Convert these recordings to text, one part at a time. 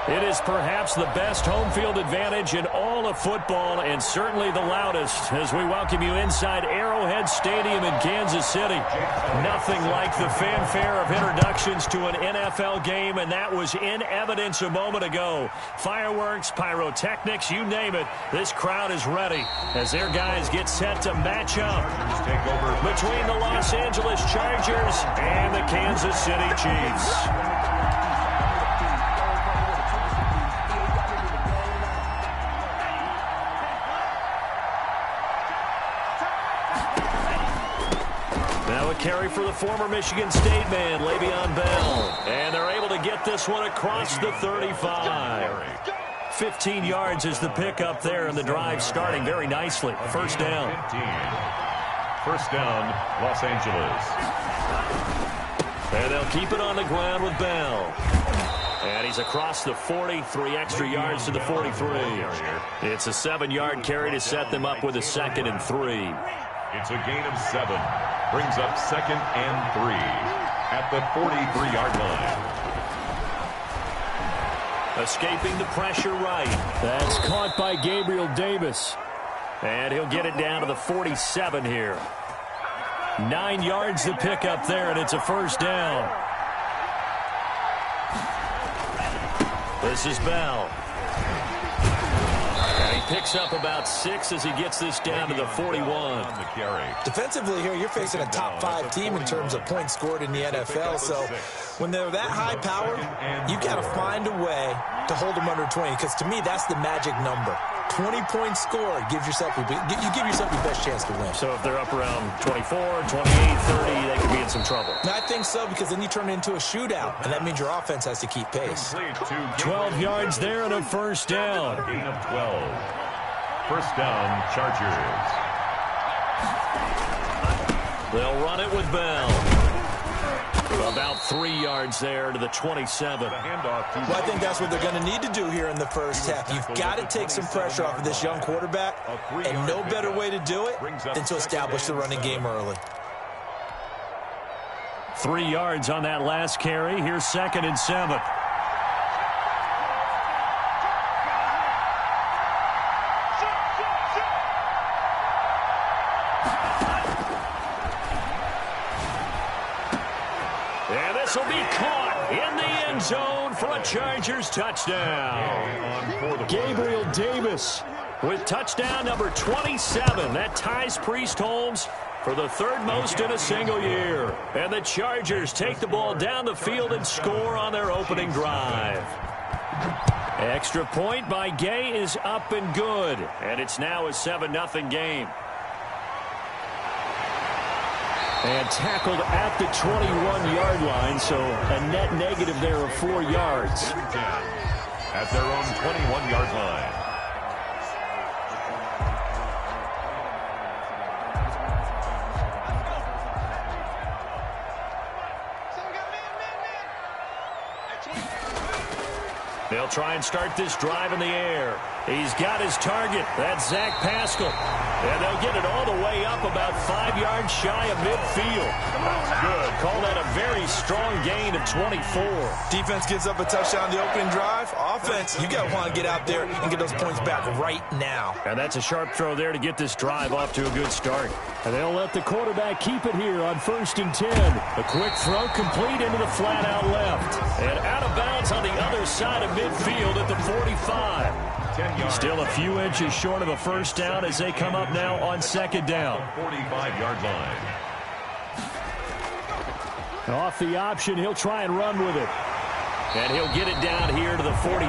It is perhaps the best home field advantage in all of football, and certainly the loudest, as we welcome you inside Arrowhead Stadium in Kansas City. Nothing like the fanfare of introductions to an NFL game, and that was in evidence a moment ago. Fireworks, pyrotechnics, you name it. This crowd is ready as their guys get set to match up between the Los Angeles Chargers and the Kansas City Chiefs. Carry for the former Michigan State man, Le'Veon Bell. And they're able to get this one across the 35. 15 yards is the pickup there, and the drive starting very nicely. First down. First down, Los Angeles. And they'll keep it on the ground with Bell. And he's across the 40, 3 extra yards to the 43. It's a 7-yard carry to set them up with a 2nd and 3. It's a gain of 7. Brings up 2nd and 3 at the 43-yard line. Escaping the pressure right. That's caught by Gabriel Davis. And he'll get it down to the 47 here. 9 yards to pick up there, and it's a first down. This is Bell. And he picks up about 6 as he gets this down to the 41. Defensively here, you're facing a top 5 team in terms of points scored in the NFL. So when they're that high power, you've got to find a way to hold them under 20. Because to me, that's the magic number. 20 points scored gives yourself you give yourself your best chance to win. So if they're up around 24, 28, 30, they could be in some trouble. And I think so, because then you turn it into a shootout, and that means your offense has to keep pace. 12 yards there and a first down. Gain of 12. First down, Chargers. They'll run it with Bell. About 3 yards there to the 27. Well, I think that's what they're going to need to do here in the first half. You've got to take some pressure off of this young quarterback, and no better way to do it than to establish the running game early. 3 yards on that last carry. Here's 2nd and 7. This will be caught in the end zone for a Chargers touchdown. Gabriel Davis with touchdown number 27. That ties Priest Holmes for the 3rd most in a single year. And the Chargers take the ball down the field and score on their opening drive. Extra point by Gay is up and good. And it's now a 7-0 game. And tackled at the 21-yard line, so a net negative there of 4 yards. At their own 21-yard line. They'll try and start this drive in the air. He's got his target. That's Zach Pascal. And they'll get it all the way up about 5 yards shy of midfield. That's good. Call that a very strong gain of 24. Defense gives up a touchdown the opening drive. Offense, you got to want to get out there and get those points back right now. And that's a sharp throw there to get this drive off to a good start. And they'll let the quarterback keep it here on 1st and 10. A quick throw complete into the flat out left. And out of bounds on the other side of midfield at the 45. Still a few inches short of a first down as they come up now on 2nd down. 45-yard line. Off the option, he'll try and run with it. And he'll get it down here to the 43.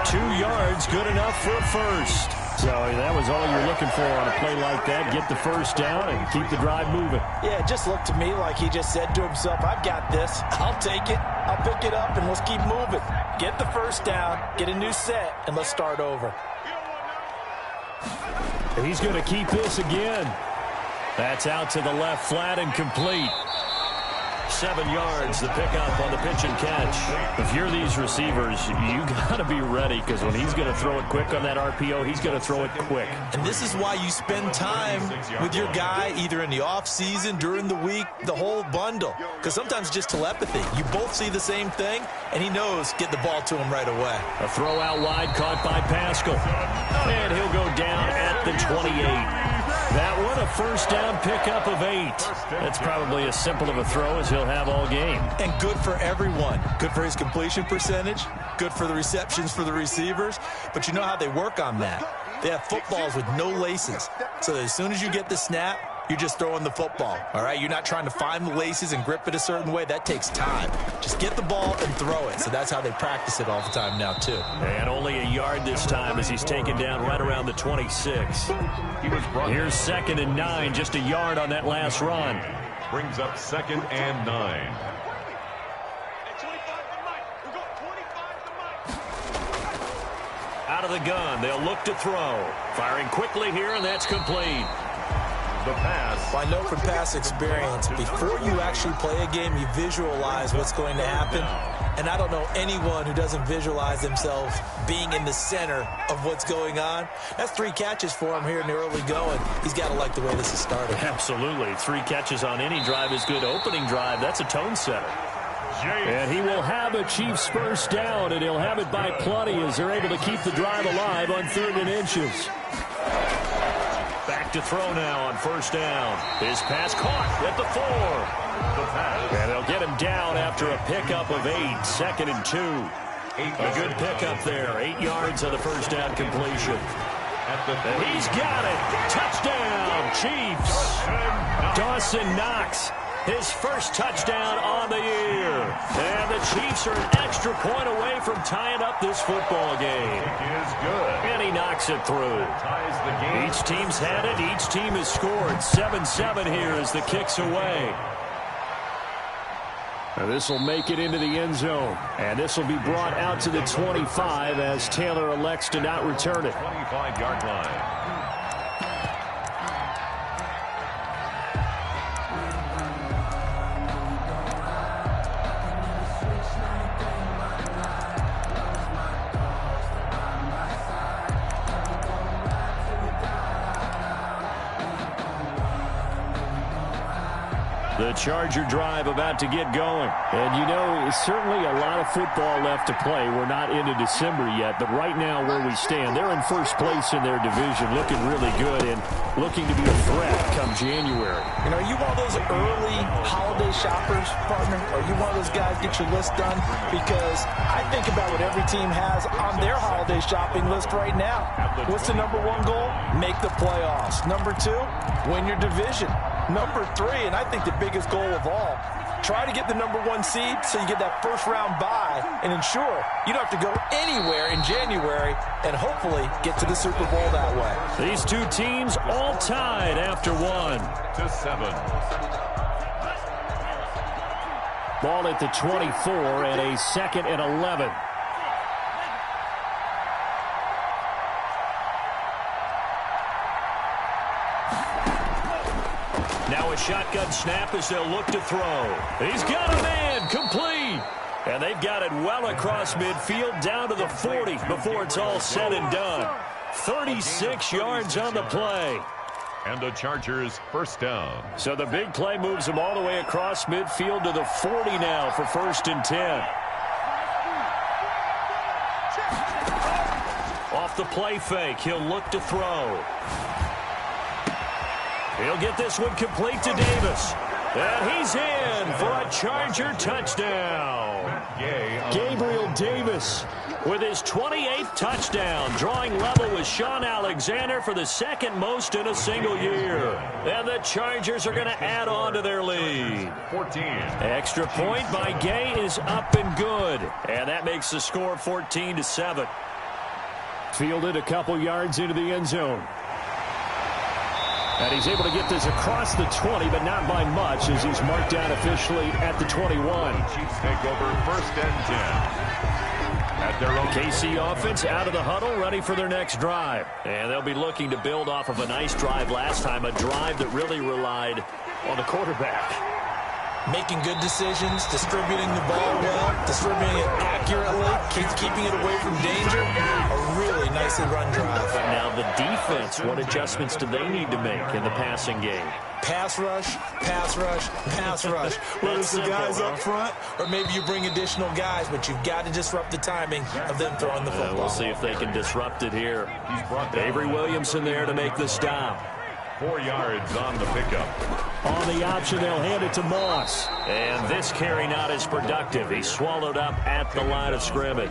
2 yards, good enough for a first. So that was all you're looking for on a play like that. Get the first down and keep the drive moving. Yeah, it just looked to me like he just said to himself, I've got this. I'll take it. I'll pick it up, and let's keep moving. Get the first down, get a new set, and let's start over. And he's going to keep this again. That's out to the left, flat and complete. 7 yards, the pickup on the pitch and catch. If you're these receivers, you got to be ready, because when he's going to throw it quick on that RPO, he's going to throw it quick. And this is why you spend time with your guy either in the offseason, during the week, the whole bundle. Because sometimes just telepathy. You both see the same thing, and he knows get the ball to him right away. A throw out wide caught by Pascal. And he'll go down at the 28. That one, a first down pickup of 8. That's probably as simple of a throw as he'll have all game. And good for everyone. Good for his completion percentage. Good for the receptions for the receivers. But you know how they work on that. They have footballs with no laces. So that as soon as you get the snap, you're just throwing the football, all right? You're not trying to find the laces and grip it a certain way. That takes time. Just get the ball and throw it. So that's how they practice it all the time now, too. And only a yard this time as he's taken down right around the 26. Here's 2nd and 9, just a yard on that last run. Brings up 2nd and 9. Out of the gun, they'll look to throw. Firing quickly here, and that's complete. The pass. Well, I know from past experience, before you actually play a game, you visualize what's going to happen. And I don't know anyone who doesn't visualize themselves being in the center of what's going on. That's 3 catches for him here in the early going. He's got to like the way this is started. Absolutely. 3 catches on any drive is good. Opening drive, that's a tone setter. And he will have a Chiefs first down, and he'll have it by plenty as they're able to keep the drive alive on 3rd and inches. Back to throw now on first down. His pass caught at the 4. And they'll get him down after a pickup of 8. 2nd and 2. A good pickup there. 8 yards on the first down completion. And he's got it. Touchdown, Chiefs. Dawson Knox, his first touchdown on the year. And the Chiefs are an extra point away from tying up this football game. Is good. And he knocks it through. Ties the game. Each team's had it. Each team has scored. 7-7 here as the kick's away. This will make it into the end zone. And this will be brought out to the 25 as Taylor elects to not return it. 25-yard line. The Charger drive about to get going. And, you know, certainly a lot of football left to play. We're not into December yet, but right now where we stand, they're in first place in their division, looking really good and looking to be a threat come January. You know, are you one of those early holiday shoppers, partner? Are you one of those guys get your list done? Because I think about what every team has on their holiday shopping list right now. What's the number 1 goal? Make the playoffs. Number 2, win your division. Number 3, and I think the biggest goal of all, try to get the number 1 seed so you get that first round bye and ensure you don't have to go anywhere in January and hopefully get to the Super Bowl that way. These two teams all tied after 1. To 7. Ball at the 24 and a 2nd and 11. Now a shotgun snap as they'll look to throw. He's got a man, complete. And they've got it well across midfield down to the 40 before it's all said and done. 36 yards on the play. And the Chargers first down. So the big play moves them all the way across midfield to the 40 now for 1st and 10. Off the play fake, he'll look to throw. He'll get this one complete to Davis. And he's in for a Charger touchdown. Gabriel Davis with his 28th touchdown, drawing level with Sean Alexander for the 2nd most in a single year. And the Chargers are going to add on to their lead. 14. Extra point by Gay is up and good. And that makes the score 14-7. Fielded a couple yards into the end zone. And he's able to get this across the 20, but not by much as he's marked down officially at the 21. Chiefs take over 1st and 10. At their own KC offense out of the huddle, ready for their next drive. And they'll be looking to build off of a nice drive last time, a drive that really relied on the quarterback. making good decisions, distributing the ball well, distributing it accurately, keeping it away from danger. A really nicely run drive. Now the defense, what adjustments do they need to make in the passing game? Pass rush, pass rush, pass rush. Whether it's the guys up front or maybe you bring additional guys, but you've got to disrupt the timing of them throwing the football. We'll see if they can disrupt it here. Avery Williamson there to make the stop. 4 yards on the pickup. On the option, they'll hand it to Moss. And this carry not as productive. He swallowed up at the line of scrimmage.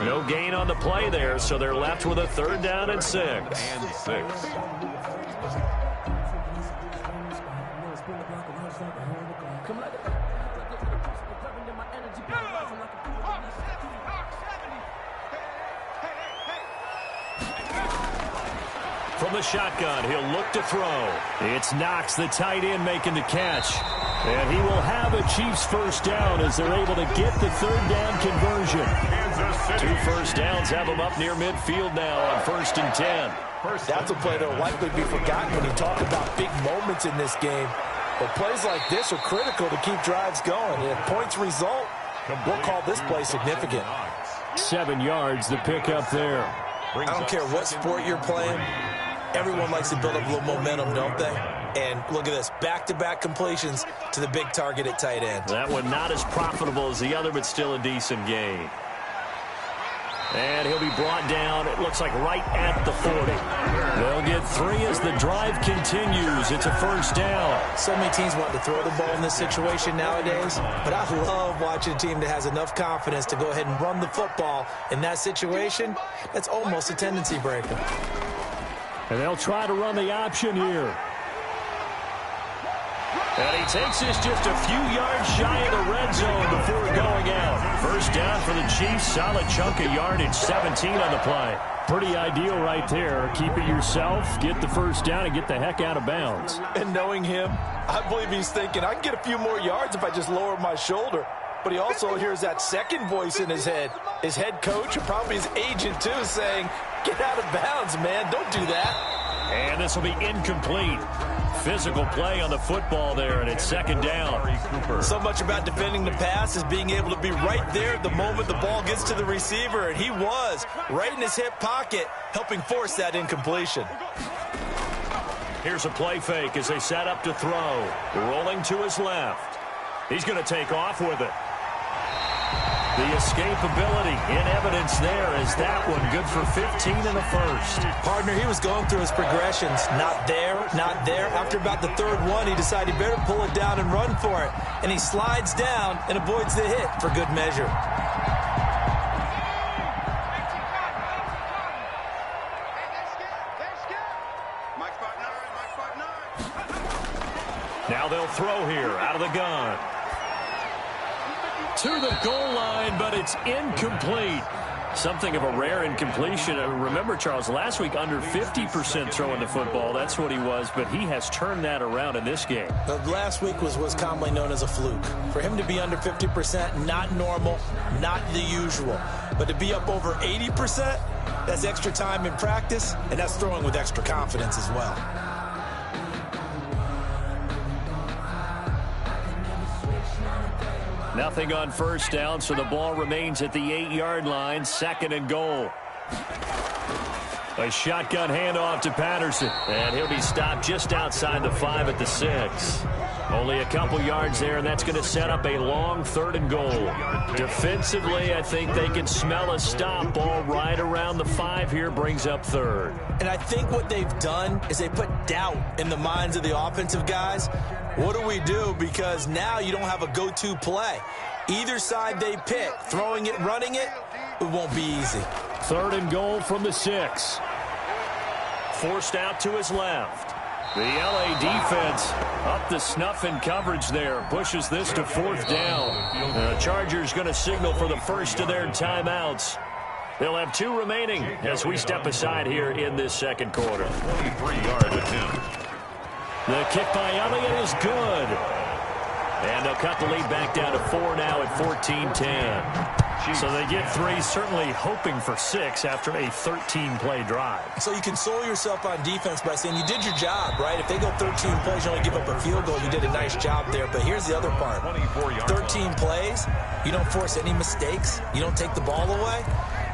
No gain on the play there, so they're left with a 3rd down and 6. From the shotgun, he'll look to throw. It's Knox, the tight end, making the catch. And he will have a Chiefs 1st down as they're able to get the 3rd down conversion. 2 first downs have them up near midfield now on 1st and 10. That's a play that will likely be forgotten when you talk about big moments in this game. But plays like this are critical to keep drives going. And if points result, we'll call this play significant. 7 yards, the pickup there. I don't care what sport you're playing. Everyone likes to build up a little momentum, don't they? And look at this, back-to-back completions to the big target at tight end. That one not as profitable as the other, but still a decent gain. And he'll be brought down, it looks like right at the 40. They'll get 3 as the drive continues. It's a 1st down. So many teams want to throw the ball in this situation nowadays, but I love watching a team that has enough confidence to go ahead and run the football in that situation. That's almost a tendency breaker. And they'll try to run the option here. And he takes this just a few yards shy of the red zone before going out. 1st down for the Chiefs. Solid chunk of yardage, 17 on the play. Pretty ideal right there. Keep it yourself, get the 1st down, and get the heck out of bounds. And knowing him, I believe he's thinking, I can get a few more yards if I just lower my shoulder. But he also hears that second voice in his head. His head coach, and probably his agent too, saying, get out of bounds, man. Don't do that. And this will be incomplete. Physical play on the football there, and it's 2nd down. So much about defending the pass is being able to be right there at the moment the ball gets to the receiver, and he was right in his hip pocket, helping force that incompletion. Here's a play fake as they set up to throw. Rolling to his left. He's going to take off with it. The escapability in evidence there as that one good for 15 in the 1st. Partner, he was going through his progressions. Not there, not there. After about the 3rd one, he decided he better pull it down and run for it. And he slides down and avoids the hit for good measure. Now they'll throw here out of the gun. To the goal line, but it's incomplete. Something of a rare incompletion. Remember, Charles, last week under 50% throwing the football. That's what he was, but he has turned that around in this game. Last week was commonly known as a fluke. For him to be under 50%, not normal, not the usual. But to be up over 80%, that's extra time in practice, and that's throwing with extra confidence as well. Nothing on 1st down, so the ball remains at the 8-yard line. 2nd and goal. A shotgun handoff to Patterson. And he'll be stopped just outside the 5 at the 6. Only a couple yards there, and that's going to set up a long 3rd and goal. Defensively, I think they can smell a stop. Ball right around the 5 here, brings up 3rd. And I think what they've done is they put doubt in the minds of the offensive guys. What do we do? Because now you don't have a go-to play. Either side they pick, throwing it, running it, it won't be easy. 3rd and goal from the 6. Forced out to his left. The LA defense up the snuff in coverage there. Pushes this to 4th down. The Chargers going to signal for the first of their timeouts. They'll have 2 remaining as we step aside here in this 2nd quarter. 23-yard attempt. The kick by Elliott is good. And they'll cut the lead back down to 4 now at 14-10. So they get 3, certainly hoping for 6 after a 13-play drive. So you console yourself on defense by saying you did your job, right? If they go 13 plays, you only give up a field goal, you did a nice job there. But here's the other part. 13 plays, you don't force any mistakes, you don't take the ball away.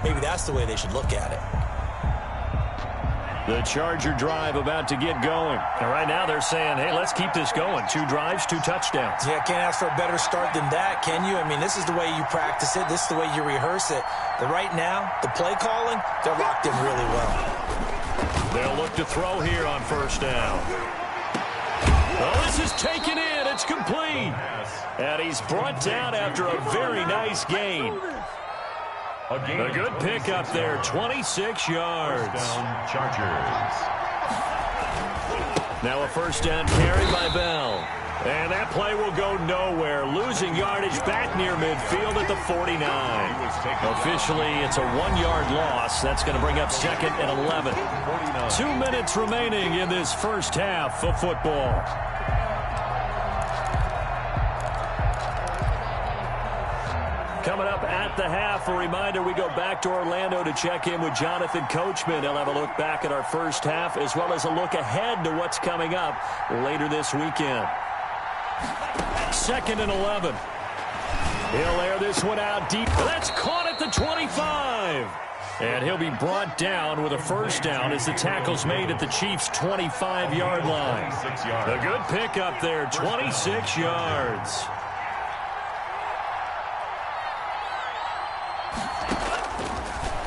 Maybe that's the way they should look at it. The Charger drive about to get going. And right now they're saying, hey, let's keep this going. 2 drives, 2 touchdowns. Yeah, can't ask for a better start than that, can you? I mean, this is the way you practice it. This is the way you rehearse it. But right now, the play calling, they're locked in really well. They'll look to throw here on first down. Oh, this is taken in. It's complete. And he's brought down after a very nice gain. A good pickup there, 26 yards. Chargers. Now a first down carry by Bell. And that play will go nowhere, losing yardage back near midfield at the 49. Officially, it's a 1-yard loss. That's going to bring up 2nd and 11. 2 minutes remaining in this first half of football. Coming up at the half, a reminder, we go back to Orlando to check in with Jonathan Coachman. He'll have a look back at our first half as well as a look ahead to what's coming up later this weekend. 2nd and 11. He'll air this one out deep. That's caught at the 25. And he'll be brought down with a first down as the tackle's made at the Chiefs' 25-yard line. A good pickup there, 26 yards.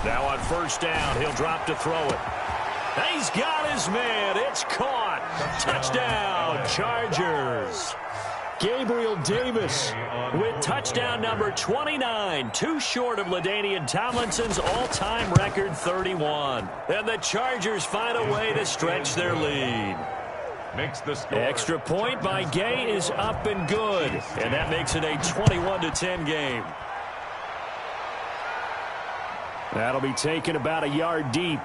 Now on first down, he'll drop to throw it. He's got his man. It's caught. Touchdown, Chargers. Gabriel Davis with touchdown number 29, 2 short of LaDainian Tomlinson's all-time record 31. And the Chargers find a way to stretch their lead. Makes the score. Extra point by Gay is up and good. And that makes it a 21-10 game. That'll be taken about a yard deep.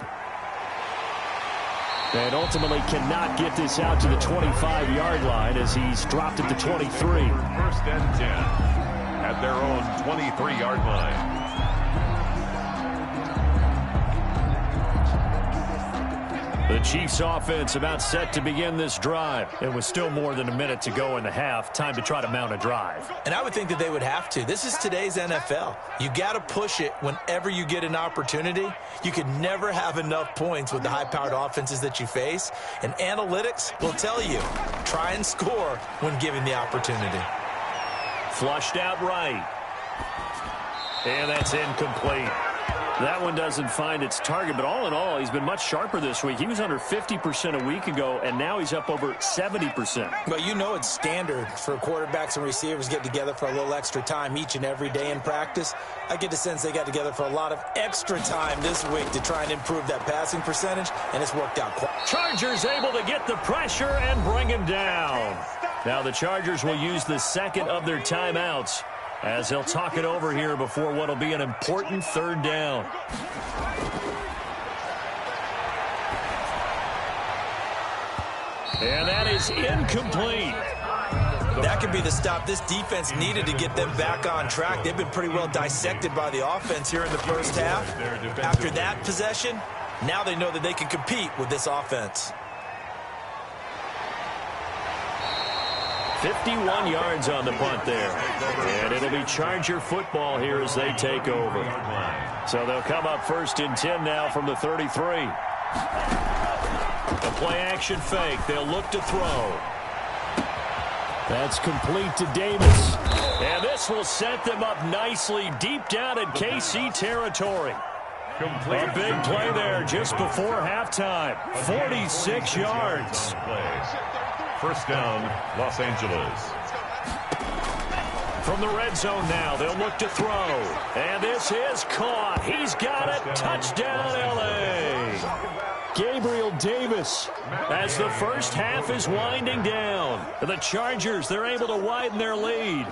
And ultimately cannot get this out to the 25-yard line as he's dropped at the 23. 1st and 10 at their own 23-yard line. The Chiefs offense about set to begin this drive. And with still more than a minute to go in the half, time to try to mount a drive. And I would think that they would have to. This is today's NFL. You got to push it whenever you get an opportunity. You can never have enough points with the high-powered offenses that you face. And analytics will tell you, try and score when given the opportunity. Flushed out right. And that's incomplete. That one doesn't find its target, but all in all, he's been much sharper this week. He was under 50% a week ago, and now he's up over 70%. But you know it's standard for quarterbacks and receivers get together for a little extra time each and every day in practice. I get the sense they got together for a lot of extra time this week to try and improve that passing percentage, and it's worked out quite. Chargers able to get the pressure and bring him down. Now the Chargers will use the second of their timeouts as they'll talk it over here before what will be an important 3rd down. And that is incomplete. That could be the stop this defense needed to get them back on track. They've been pretty well dissected by the offense here in the first half. After that possession, now they know that they can compete with this offense. 51 yards on the punt there. And it'll be Charger football here as they take over. So they'll come up 1st and 10 now from the 33. A play-action fake. They'll look to throw. That's complete to Davis. And this will set them up nicely deep down in KC territory. A big play there just before halftime. 46 yards. 1st down, Los Angeles. From the red zone now, they'll look to throw. And this is caught. He's got it. Touchdown, L.A. Gabriel Davis as the first half is winding down. The Chargers, they're able to widen their lead.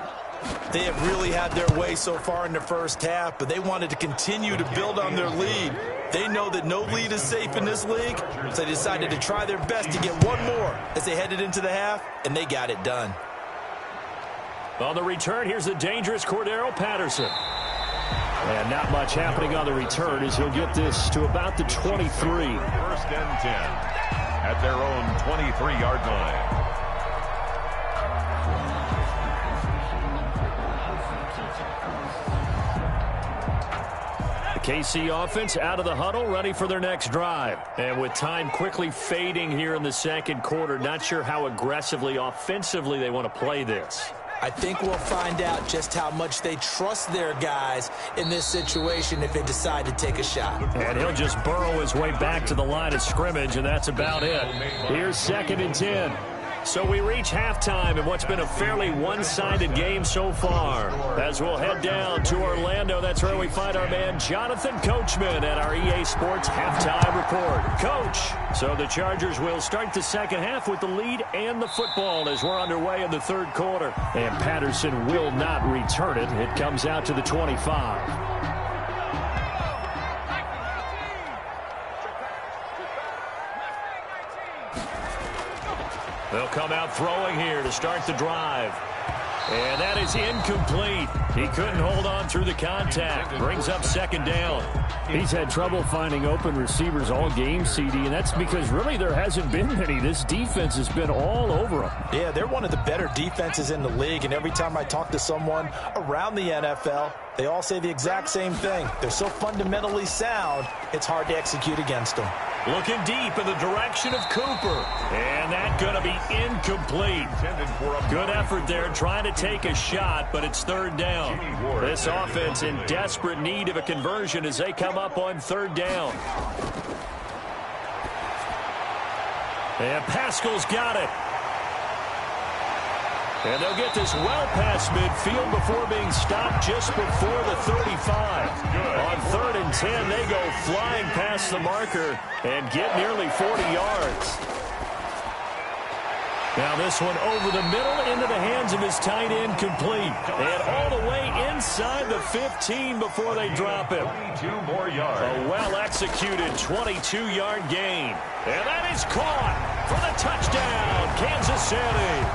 They have really had their way so far in the first half, but they wanted to continue to build on their lead. They know that no lead is safe in this league, so they decided to try their best to get one more as they headed into the half, and they got it done. On the return, here's the dangerous Cordero Patterson. And not much happening on the return as he'll get this to about the 23. 1st and 10 at their own 23-yard line. KC offense out of the huddle, ready for their next drive. And with time quickly fading here in the second quarter, not sure how aggressively, offensively they want to play this. I think we'll find out just how much they trust their guys in this situation if they decide to take a shot. And he'll just burrow his way back to the line of scrimmage, and that's about it. Here's 2nd and 10. So we reach halftime in what's been a fairly one-sided game so far. As we'll head down to Orlando, that's where we find our man Jonathan Coachman at our EA Sports Halftime Report. Coach, so the Chargers will start the second half with the lead and the football as we're underway in the third quarter. And Patterson will not return it. It comes out to the 25. They'll come out throwing here to start the drive. And that is incomplete. He couldn't hold on through the contact. Brings up 2nd down. He's had trouble finding open receivers all game, CD, and that's because really there hasn't been many. This defense has been all over him. Yeah, they're one of the better defenses in the league, and every time I talk to someone around the NFL, they all say the exact same thing. They're so fundamentally sound, it's hard to execute against them. Looking deep in the direction of Cooper. And that's going to be incomplete. Good effort there trying to take a shot, but it's 3rd down. This offense in desperate need of a conversion as they come up on 3rd down. And Pascal's got it. And they'll get this well past midfield before being stopped just before the 35. On 3rd and 10, they go flying past the marker and get nearly 40 yards. Now this one over the middle into the hands of his tight end, complete. And all the way inside the 15 before they drop him. 22 more yards. A well-executed 22-yard gain. And that is caught for the touchdown, Kansas City.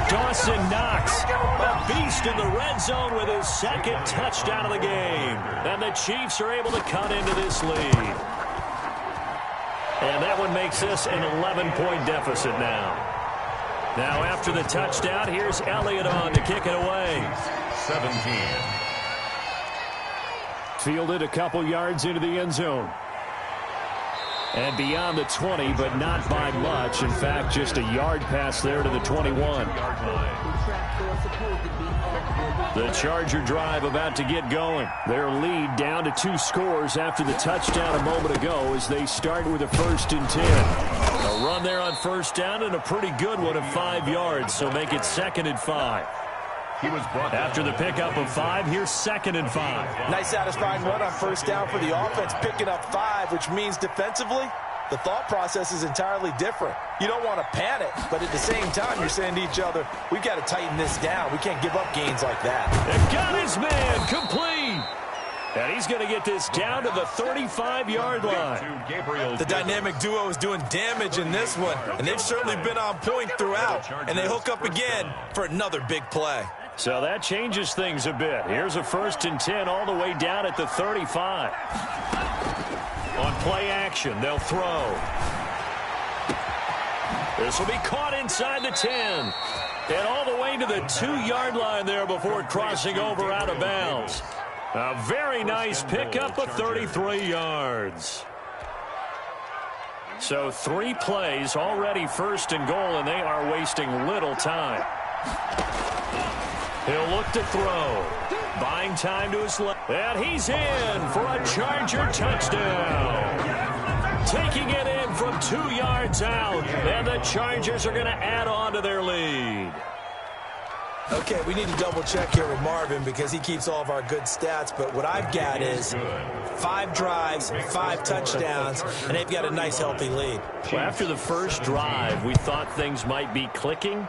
Dawson Knox, a beast in the red zone with his 2nd touchdown of the game. And the Chiefs are able to cut into this lead. And that one makes this an 11-point deficit now. Now after the touchdown, here's Elliott on to kick it away. 17. Fielded a couple yards into the end zone. And beyond the 20, but not by much. In fact, just a yard pass there to the 21. The Charger drive about to get going. Their lead down to 2 scores after the touchdown a moment ago as they start with a 1st and 10. A run there on 1st down and a pretty good one of 5 yards, so make it 2nd and 5. After the pickup of 5, here's 2nd and 5. Nice satisfying run on 1st down for the offense, picking up 5, which means defensively, the thought process is entirely different. You don't want to panic, but at the same time, you're saying to each other, we've got to tighten this down. We can't give up gains like that. And got his man complete. And he's going to get this down to the 35-yard line. The dynamic duo is doing damage in this one, and they've certainly been on point throughout. And they hook up again for another big play. So that changes things a bit. Here's a 1st and 10 all the way down at the 35. On play action, they'll throw. This will be caught inside the 10. And all the way to the 2-yard line there before crossing over out of bounds. A very nice pickup of 33 yards. So 3 plays already 1st and goal, and they are wasting little time. He'll look to throw. Buying time to his left. And he's in for a Charger touchdown. Taking it in from 2 yards out. And the Chargers are going to add on to their lead. Okay, we need to double check here with Marvin because he keeps all of our good stats. But what I've got is 5 drives, 5 touchdowns, and they've got a nice, healthy lead. Well, after the first drive, we thought things might be clicking.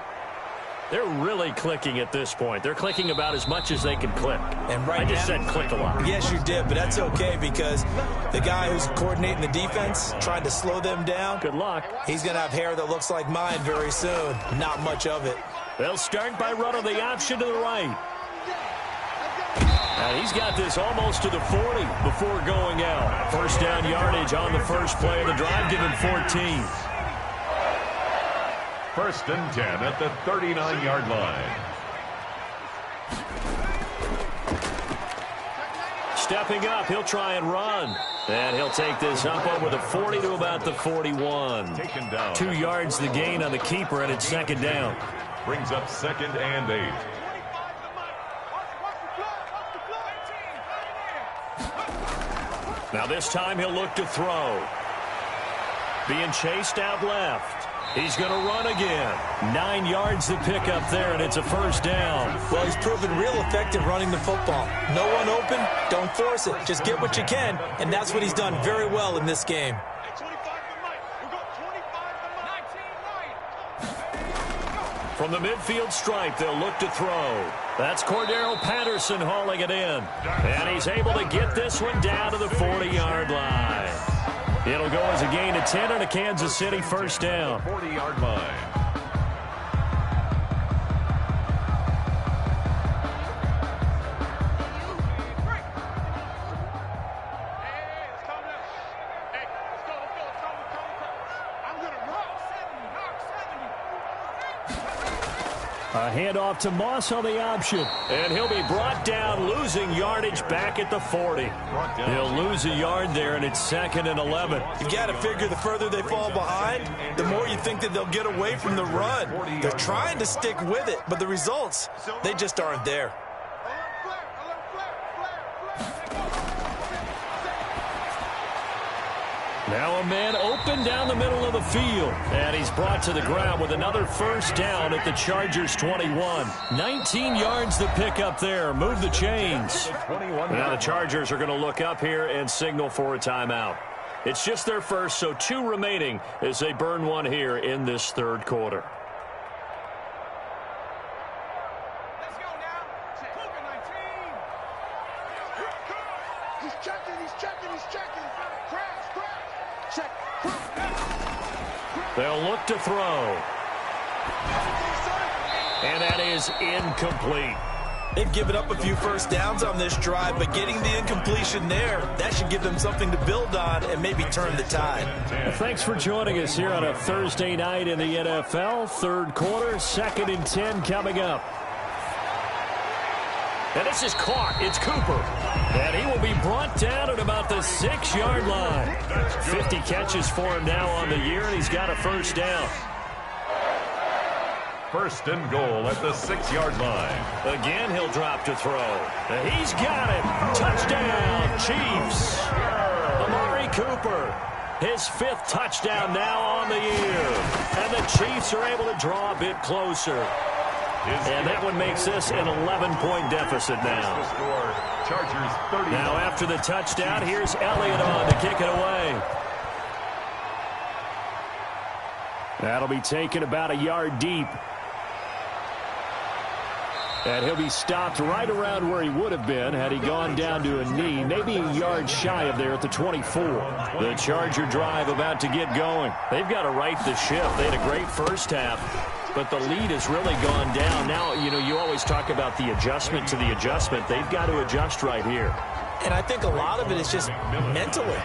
They're really clicking at this point. They're clicking about as much as they can click. And right I just said click a lot. Yes, you did, but that's okay because the guy who's coordinating the defense, trying to slow them down, good luck. He's going to have hair that looks like mine very soon. Not much of it. They'll start by running the option to the right. And he's got this almost to the 40 before going out. First down yardage on the first play of the drive, given 14. First and 10 at the 39-yard line. Stepping up, he'll try and run. And he'll take this up over the 40 to about the 41. 2 yards the gain on the keeper, and it's second down. Brings up second and 8. Now this time he'll look to throw. Being chased out left. He's going to run again. 9 yards to pick up there, and it's a first down. Well, he's proven real effective running the football. No one open, don't force it. Just get what you can, and that's what he's done very well in this game. From the midfield stripe, they'll look to throw. That's Cordero Patterson hauling it in. And he's able to get this one down to the 40-yard line. It'll go as a gain of 10 and a Kansas City first down. 40-yard line. A handoff to Moss on the option. And he'll be brought down, losing yardage back at the 40. He'll lose a yard there, and it's second and 11. You've got to figure the further they fall behind, the more you think that they'll get away from the run. They're trying to stick with it, but the results, they just aren't there. Now a man open down the middle of the field. And he's brought to the ground with another first down at the Chargers 21. 19 yards to pick up there. Move the chains. Now the Chargers are going to look up here and signal for a timeout. It's just their first, so 2 remaining as they burn one here in this third quarter. They'll look to throw. And that is incomplete. They've given up a few first downs on this drive, but getting the incompletion there, that should give them something to build on and maybe turn the tide. Well, thanks for joining us here on a Thursday night in the NFL. Third quarter, second and 10 coming up. And this is caught. It's Cooper. And he will be brought down at about the 6-yard line. 50 catches for him now on the year, and he's got a first down. First and goal at the 6-yard line. Again, he'll drop to throw. And he's got it. Touchdown, Chiefs. Amari Cooper. His 5th touchdown now on the year. And the Chiefs are able to draw a bit closer. And that one makes this an 11-point deficit now. Chargers 30. Now after the touchdown, here's Elliott on to kick it away. That'll be taken about a yard deep. And he'll be stopped right around where he would have been had he gone down to a knee, maybe a yard shy of there at the 24. The Charger drive about to get going. They've got to right the ship. They had a great first half, but the lead has really gone down. Now, you know, you always talk about the adjustment to the adjustment. They've got to adjust right here. And I think a lot of it is just mentally.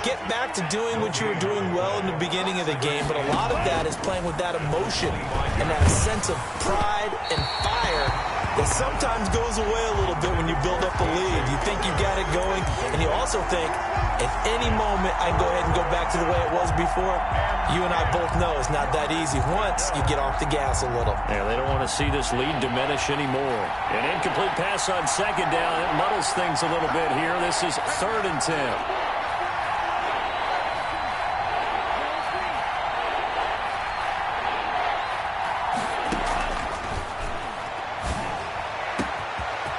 Get back to doing what you were doing well in the beginning of the game, but a lot of that is playing with that emotion and that sense of pride and fire that sometimes goes away a little bit when you build up the lead. You think you've got it going, and you also think, at any moment, I can go ahead and go back to the way it was before. You and I both know it's not that easy once you get off the gas a little. Yeah, they don't want to see this lead diminish anymore. An incomplete pass on second down. It muddles things a little bit here. This is 3rd and 10.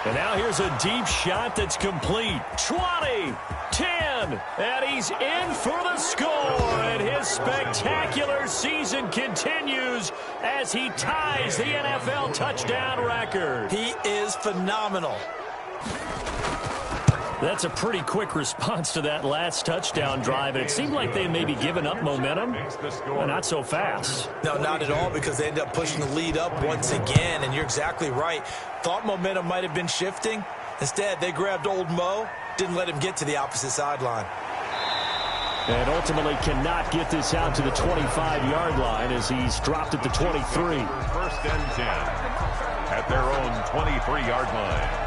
And now here's a deep shot that's complete. 20, 10, and he's in for the score. And his spectacular season continues as he ties the NFL touchdown record. He is phenomenal. That's a pretty quick response to that last touchdown drive. It seemed like they may be giving up momentum, but not so fast. No, not at all, because they ended up pushing the lead up once again, and you're exactly right. Thought momentum might have been shifting. Instead, they grabbed old Mo, didn't let him get to the opposite sideline. And ultimately cannot get this out to the 25-yard line as he's dropped at the 23. First and 10 at their own 23-yard line.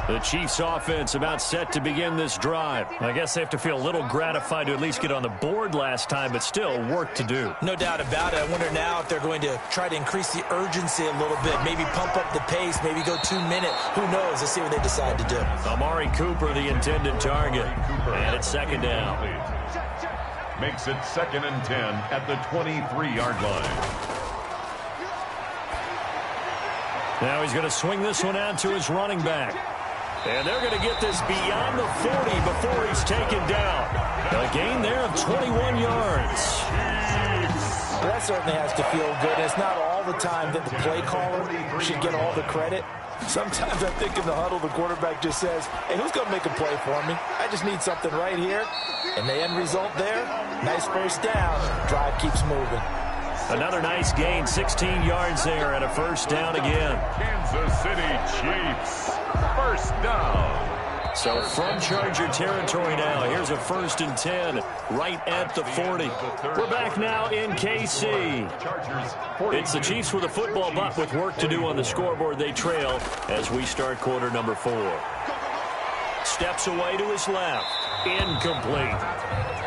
The Chiefs offense about set to begin this drive. I guess they have to feel a little gratified to at least get on the board last time, but still work to do. No doubt about it. I wonder now if they're going to try to increase the urgency a little bit, maybe pump up the pace, maybe go 2 minute. Who knows? Let's see what they decide to do. Amari Cooper, the intended target. And it's second down. Makes it 2nd and 10 at the 23-yard line. Now he's going to swing this one out to his running back. And they're going to get this beyond the 40 before he's taken down. A gain there of 21 yards. Well, that certainly has to feel good. It's not all the time that the play caller should get all the credit. Sometimes I think in the huddle, the quarterback just says, hey, who's going to make a play for me? I just need something right here. And the end result there, nice first down. Drive keeps moving. Another nice gain, 16 yards there and a first down again. Kansas City Chiefs, first down. So from Charger territory now, here's a 1st and 10 right at the 40. We're back now in KC. It's the Chiefs with a football, but with work to do on the scoreboard. They trail as we start quarter number 4. Steps away to his left. Incomplete.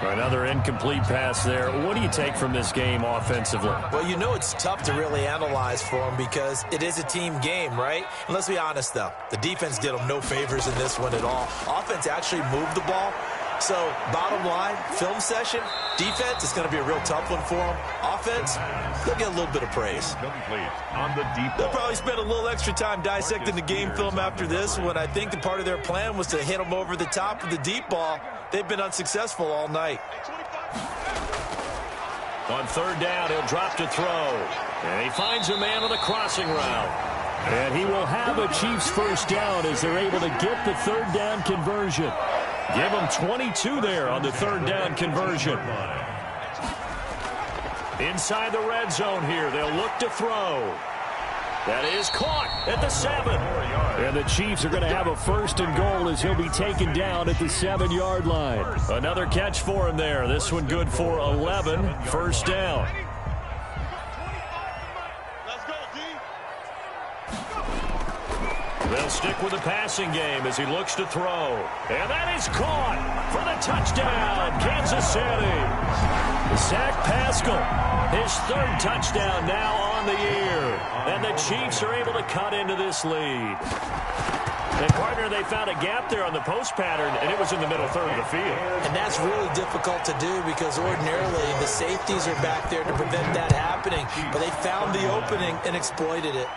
Another incomplete pass there. What do you take from this game offensively? Well, you know it's tough to really analyze for them because it is a team game, right? And let's be honest, though. The defense did them no favors in this one at all. Offense actually moved the ball. So, bottom line, film session, defense is going to be a real tough one for them. Offense, they'll get a little bit of praise. On the deep They'll probably spend a little extra time dissecting the game film after this one. I think the part of their plan was to hit them over the top of the deep ball. They've been unsuccessful all night. On 3rd down, he'll drop to throw. And he finds a man on the crossing route. And he will have a Chiefs first down as they're able to get the 3rd down conversion. Give him 22 there on the 3rd down conversion. Inside the red zone here, they'll look to throw. That is caught at the 7. And the Chiefs are going to have a 1st and goal as he'll be taken down at the 7-yard line. Another catch for him there. This one good for 11. First down. They'll stick with the passing game as he looks to throw. And that is caught for the touchdown, Kansas City. Zach Pascal, his 3rd touchdown now on the year. And the Chiefs are able to cut into this lead. And, partner, they found a gap there on the post pattern, and it was in the middle 3rd of the field. And that's really difficult to do because ordinarily the safeties are back there to prevent that happening. But they found the opening and exploited it.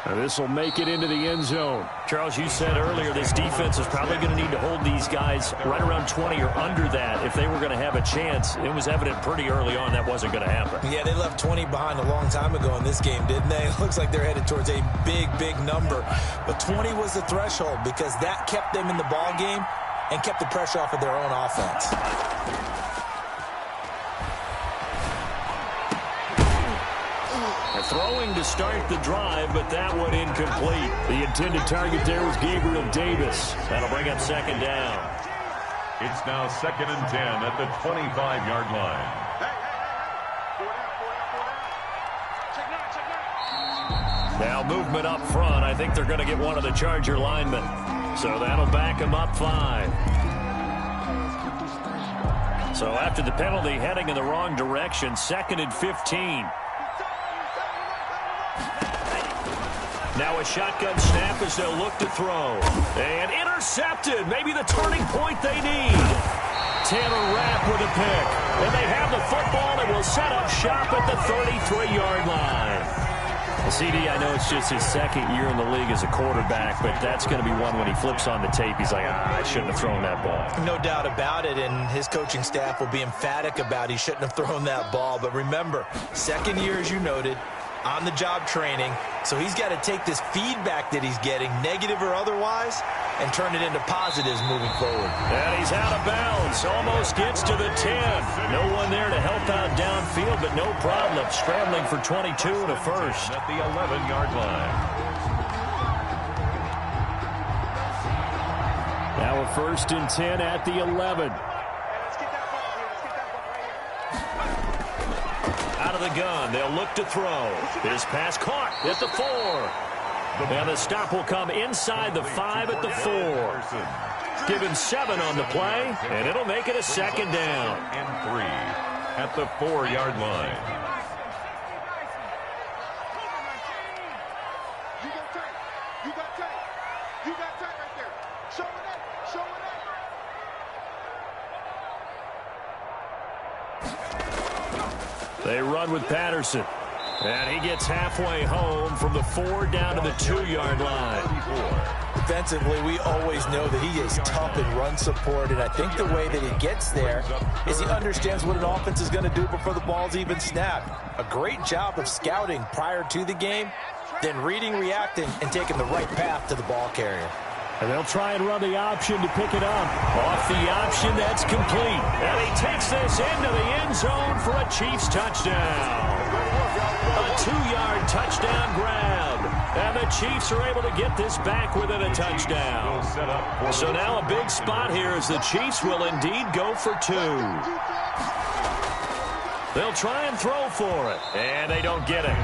Now this will make it into the end zone. Charles, you said earlier this defense is probably going to need to hold these guys right around 20 or under that if they were going to have a chance. It was evident pretty early on that wasn't going to happen. Yeah, they left 20 behind a long time ago in this game, didn't they? It looks like they're headed towards a big, big number. But 20 was the threshold because that kept them in the ball game and kept the pressure off of their own offense. Throwing to start the drive, but that one incomplete. The intended target there was Gabriel Davis. That'll bring up 2nd down. It's now 2nd and 10 at the 25-yard line. Now movement up front. I think they're going to get one of the Charger linemen. So that'll back them up 5. So after the penalty, heading in the wrong direction, 2nd and 15. Now a shotgun snap as they'll look to throw. And intercepted. Maybe the turning point they need. Taylor Rapp with a pick. And they have the football and will set up shop at the 33-yard line. Well, CD, I know it's just his 2nd year in the league as a quarterback, but that's going to be one when he flips on the tape. He's like, I shouldn't have thrown that ball. No doubt about it, and his coaching staff will be emphatic about he shouldn't have thrown that ball. But remember, 2nd year, as you noted, on-the-job training. So he's got to take this feedback that he's getting, negative or otherwise, and turn it into positives moving forward. And he's out of bounds. Almost gets to the 10. No one there to help out downfield, but no problem. Scrambling for 22 and a 1st. At the 11-yard line. So 1st and 10 at the 11. Out of the gun, they'll look to throw. His pass caught at the 4. And the stop will come inside the 5 at the 4. Give him 7 on the play, and it'll make it a 2nd down. And 3 at the 4-yard line. They run with Patterson. And he gets halfway home from the 4 down to the 2-yard line. Defensively, we always know that he is tough in run support, and I think the way that he gets there is he understands what an offense is going to do before the ball's even snapped. A great job of scouting prior to the game, then reading, reacting, and taking the right path to the ball carrier. And they'll try and run the option to pick it up. Off the option, that's complete. And he takes this into the end zone for a Chiefs touchdown. A 2-yard touchdown grab. And the Chiefs are able to get this back within a touchdown. So now a big spot here as the Chiefs will indeed go for 2. They'll try and throw for it, and they don't get it.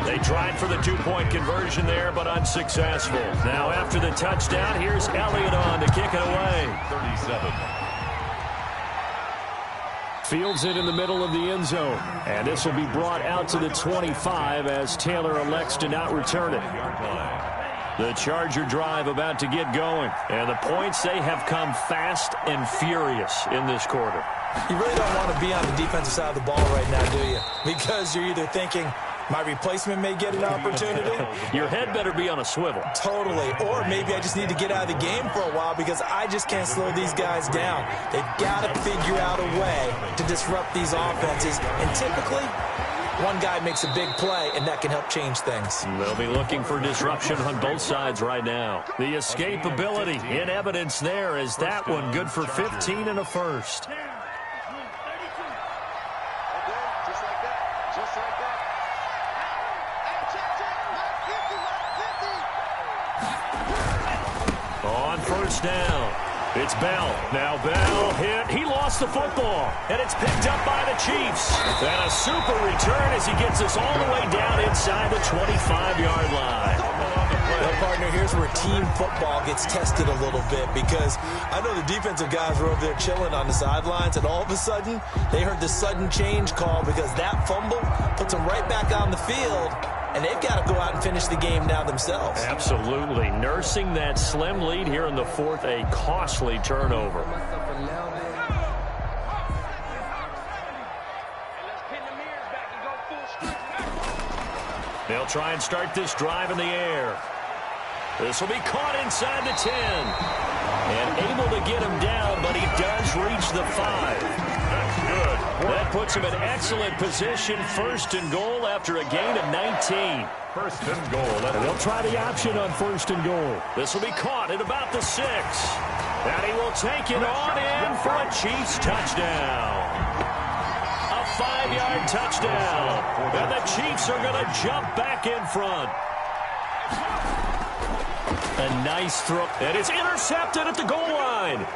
They tried for the 2-point conversion there, but unsuccessful. Now after the touchdown, here's Elliott on to kick it away. 37. Fields it in the middle of the end zone, and this will be brought out to the 25 as Taylor elects to not return it. The Charger drive about to get going, and the points, they have come fast and furious in this quarter. You really don't want to be on the defensive side of the ball right now, do you? Because you're either thinking, my replacement may get an opportunity. Your head better be on a swivel. Totally. Or maybe I just need to get out of the game for a while because I just can't slow these guys down. They've got to figure out a way to disrupt these offenses. And typically, one guy makes a big play, and that can help change things. They'll be looking for disruption on both sides right now. The escapability in evidence there is that one good for 15 and a first. On first down, it's Bell. Now Bell hit. He lost the football, and it's picked up by the Chiefs. And a super return as he gets us all the way down inside the 25-yard line. Well, partner, here's where team football gets tested a little bit because I know the defensive guys were over there chilling on the sidelines, and all of a sudden, they heard the sudden change call because that fumble puts them right back on the field. And they've got to go out and finish the game now themselves. Absolutely. Nursing that slim lead here in the 4th, a costly turnover. They'll try and start this drive in the air. This will be caught inside the 10. And able to get him down, but he does reach the 5. Good. That puts him in excellent position. 1st and goal after a gain of 19. 1st and goal. And they'll try the option on 1st and goal. This will be caught at about the 6. And he will take it on in for a Chiefs touchdown. A 5-yard touchdown. And the Chiefs are going to jump back in front. A nice throw. And it's intercepted at the goal line.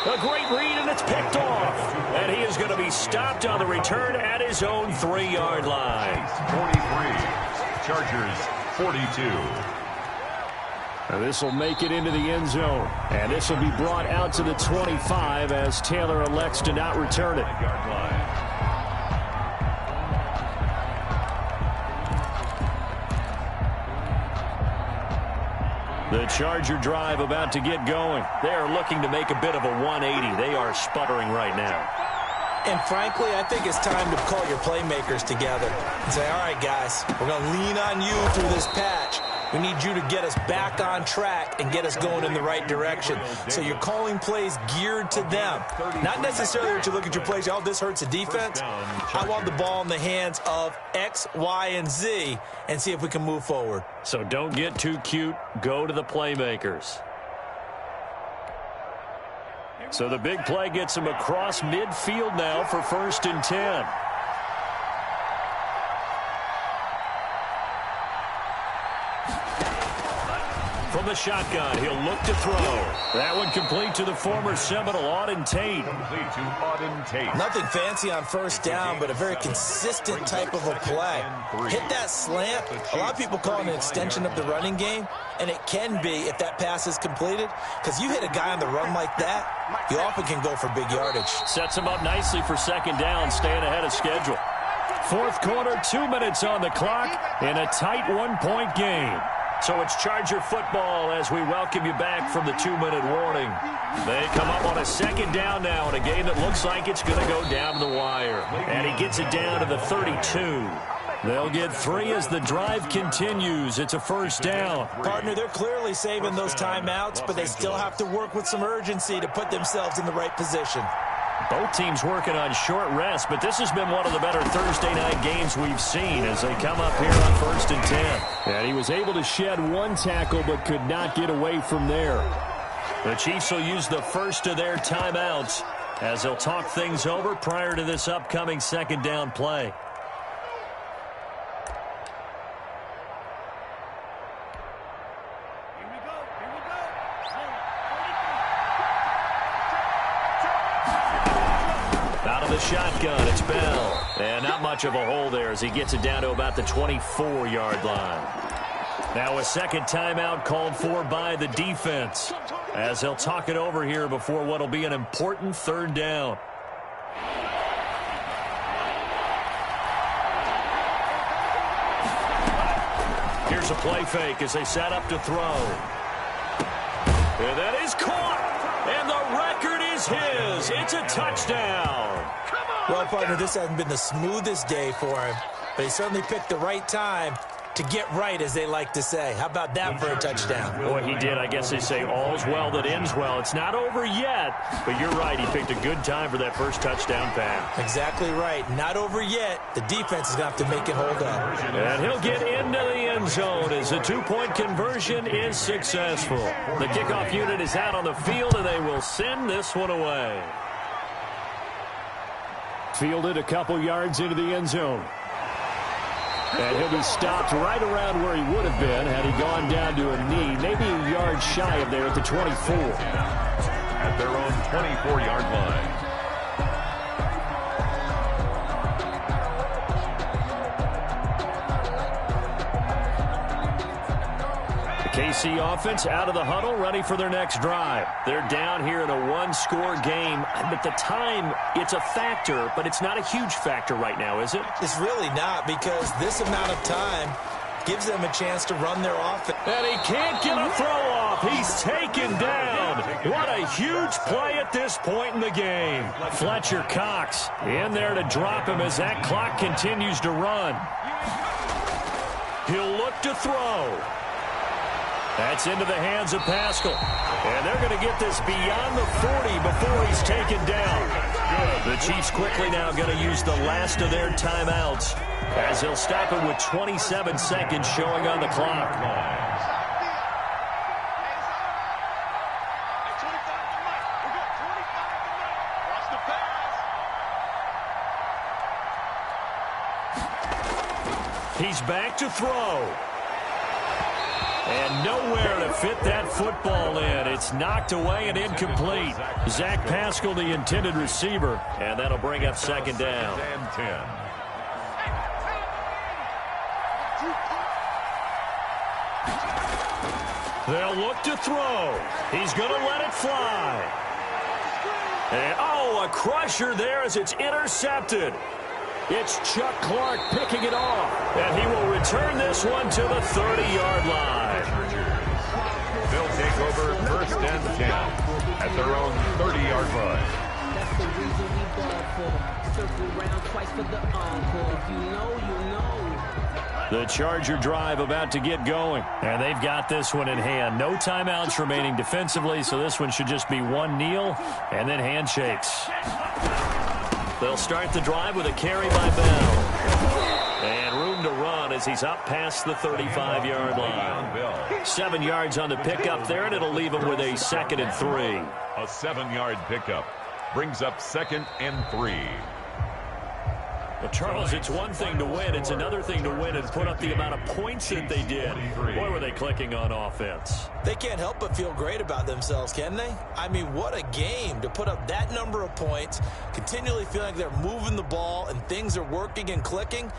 A great read, and it's picked off. And he is going to be stopped on the return at his own 3-yard line. 43. Chargers 42. And this will make it into the end zone. And this will be brought out to the 25 as Taylor elects to not return it. The Charger drive about to get going. They are looking to make a bit of a 180. They are sputtering right now. And frankly, I think it's time to call your playmakers together and say, all right, guys, we're going to lean on you through this patch. We need you to get us back on track and get us going in the right direction. So you're calling plays geared to them. Not necessarily that you look at your plays, oh, this hurts the defense. I want the ball in the hands of X, Y, and Z and see if we can move forward. So don't get too cute. Go to the playmakers. So the big play gets him across midfield now for 1st and 10. From from the shotgun. He'll look to throw. That one complete to the former Seminole, Auden Tate. Complete to Auden Tate. Nothing fancy on first down, but a very consistent type of a play. Hit that slant. A lot of people call it an extension of the running game, and it can be if that pass is completed, because you hit a guy on the run like that, you often can go for big yardage. Sets him up nicely for second down, staying ahead of schedule. Fourth quarter, 2 minutes on the clock in a tight one-point game. So it's Charger football as we welcome you back from the 2-minute warning. They come up on a second down now in a game that looks like it's going to go down to the wire. And he gets it down to the 32. They'll get 3 as the drive continues. It's a first down. Partner, they're clearly saving those timeouts, but they still have to work with some urgency to put themselves in the right position. Both teams working on short rest, but this has been one of the better Thursday night games we've seen as they come up here on 1st and 10. And he was able to shed one tackle but could not get away from there. The Chiefs will use the first of their timeouts as they'll talk things over prior to this upcoming second down play. Shotgun, it's Bell. And not much of a hole there as he gets it down to about the 24-yard line. Now a second timeout called for by the defense as they'll talk it over here before what will be an important third down. Here's a play fake as they set up to throw. And that is caught. And the record is his. It's a touchdown. Well, partner, this hasn't been the smoothest day for him, but he certainly picked the right time to get right, as they like to say. How about that for a touchdown? Boy, he did. I guess they say all's well that ends well. It's not over yet, but you're right. He picked a good time for that first touchdown pass. Exactly right. Not over yet. The defense is going to have to make it hold up. And he'll get into the end zone as the two-point conversion is successful. The kickoff unit is out on the field, and they will send this one away. Fielded a couple yards into the end zone. And he'll be stopped right around where he would have been had he gone down to a knee, maybe a yard shy of there at the 24. At their own 24-yard line. KC offense out of the huddle, ready for their next drive. They're down here in a one-score game. But the time, it's a factor, but it's not a huge factor right now, is it? It's really not, because this amount of time gives them a chance to run their offense. And he can't get a throw off. He's taken down. What a huge play at this point in the game. Fletcher Cox in there to drop him as that clock continues to run. He'll look to throw. That's into the hands of Pascal. And they're going to get this beyond the 40 before he's taken down. The Chiefs quickly now going to use the last of their timeouts as they'll stop it with 27 seconds showing on the clock. He's back to throw. And nowhere to fit that football in. It's knocked away and incomplete. Zach Pascal, the intended receiver. And that'll bring up second down. And 10. They'll look to throw. He's going to let it fly. And, a crusher there as it's intercepted. It's Chuck Clark picking it off. And he will return this one to the 30-yard line. They'll take over 1st and 10 at their own 30-yard line. That's the reason we ball for. Circle round twice for the encore. If you know, you know. The Charger drive about to get going. And they've got this one in hand. No timeouts remaining defensively, so this one should just be one kneel and then handshakes. They'll start the drive with a carry by Bell. And room to run as he's up past the 35-yard line. 7 yards on the pickup there, and it'll leave him with a 2nd and 3. A 7-yard pickup brings up 2nd and 3. Well, Charles, it's one thing to win. It's another thing to win and put up the amount of points that they did. Boy, were they clicking on offense. They can't help but feel great about themselves, can they? I mean, what a game to put up that number of points, continually feeling like they're moving the ball and things are working and clicking.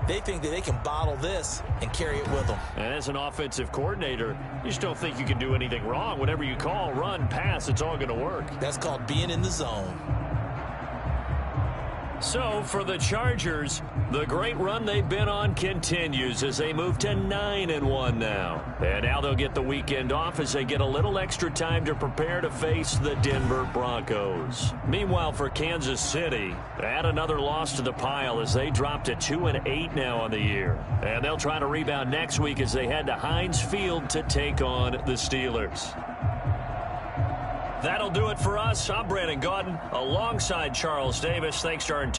They think that they can bottle this and carry it with them. And as an offensive coordinator, you just don't think you can do anything wrong. Whatever you call, run, pass, it's all going to work. That's called being in the zone. So, for the Chargers, the great run they've been on continues as they move to 9-1 now. And now they'll get the weekend off as they get a little extra time to prepare to face the Denver Broncos. Meanwhile, for Kansas City, add another loss to the pile as they drop to 2-8 now on the year. And they'll try to rebound next week as they head to Heinz Field to take on the Steelers. That'll do it for us. I'm Brandon Gaudin alongside Charles Davis. Thanks to our